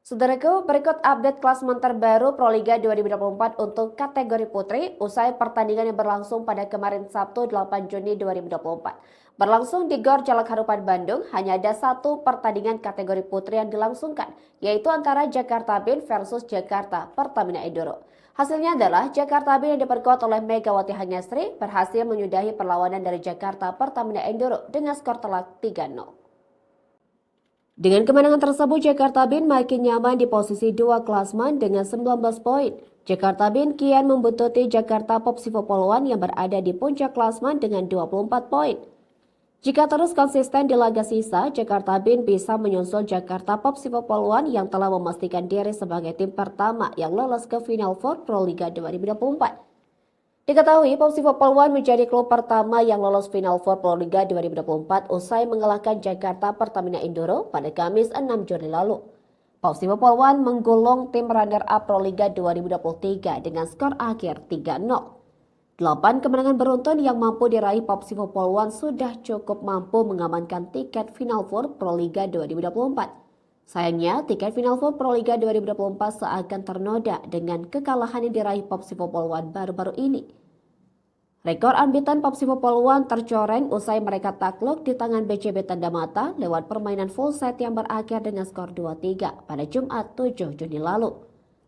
Saudaraku, berikut update klasemen terbaru Proliga 2024 untuk kategori putri usai pertandingan yang berlangsung pada kemarin Sabtu 8 Juni 2024. Berlangsung di Gor Jalak Harupan Bandung, hanya ada satu pertandingan kategori putri yang dilangsungkan, yaitu antara Jakarta Bin versus Jakarta Pertamina Enduro. Hasilnya adalah Jakarta Bin yang diperkuat oleh Megawati Hanyasri berhasil menyudahi perlawanan dari Jakarta Pertamina Enduro dengan skor telak 3-0. Dengan kemenangan tersebut, Jakarta Bin makin nyaman di posisi 2 klasmen dengan 19 poin. Jakarta Bin kian membuntuti Jakarta Popsivo Poluan yang berada di puncak klasmen dengan 24 poin. Jika terus konsisten di laga sisa, Jakarta Bin bisa menyusul Jakarta Popsivo Poluan yang telah memastikan diri sebagai tim pertama yang lolos ke Final Four Proliga 2024. Diketahui Popsivo Poluan menjadi klub pertama yang lolos Final Four Proliga 2024 usai mengalahkan Jakarta Pertamina Enduro pada Kamis 6 Juni lalu. Popsivo Poluan menggulung tim runner-up Proliga 2023 dengan skor akhir 3-0. 8 kemenangan beruntun yang mampu diraih Popsivo Poluan sudah cukup mampu mengamankan tiket Final Four Proliga 2024. Sayangnya, tiket Final Four Proliga 2024 seakan ternoda dengan kekalahan yang diraih Popsivo Poluan baru-baru ini. Rekor unbeaten Popsivo Poluan tercoreng usai mereka takluk di tangan BCB Tanda Mata lewat permainan full set yang berakhir dengan skor 2-3 pada Jumat 7 Juni lalu.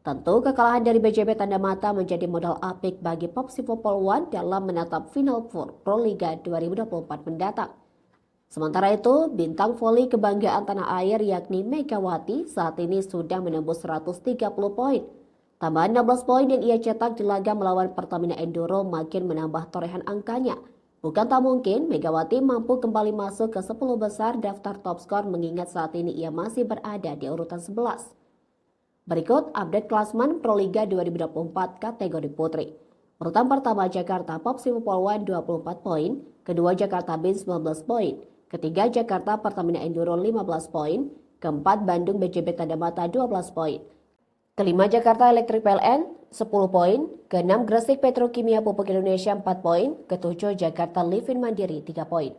Tentu kekalahan dari BCB Tanda Mata menjadi modal apik bagi Popsivo Poluan dalam menatap Final Four Proliga 2024 mendatang. Sementara itu, bintang voli kebanggaan tanah air yakni Megawati saat ini sudah menembus 130 poin. Tambahan 16 poin yang ia cetak di laga melawan Pertamina Enduro makin menambah torehan angkanya. Bukan tak mungkin Megawati mampu kembali masuk ke 10 besar daftar top skor mengingat saat ini ia masih berada di urutan 11. Berikut update klasmen Proliga 2024 kategori putri. Urutan pertama Jakarta Popsivo Poluan 24 poin, kedua Jakarta Bin 19 poin. Ketiga Jakarta Pertamina Enduro 15 poin, keempat Bandung BJB Tanda Mata 12 poin. Kelima Jakarta Electric PLN 10 poin, keenam Gresik Petrokimia Pupuk Indonesia 4 poin, ketujuh Jakarta Livin Mandiri 3 poin.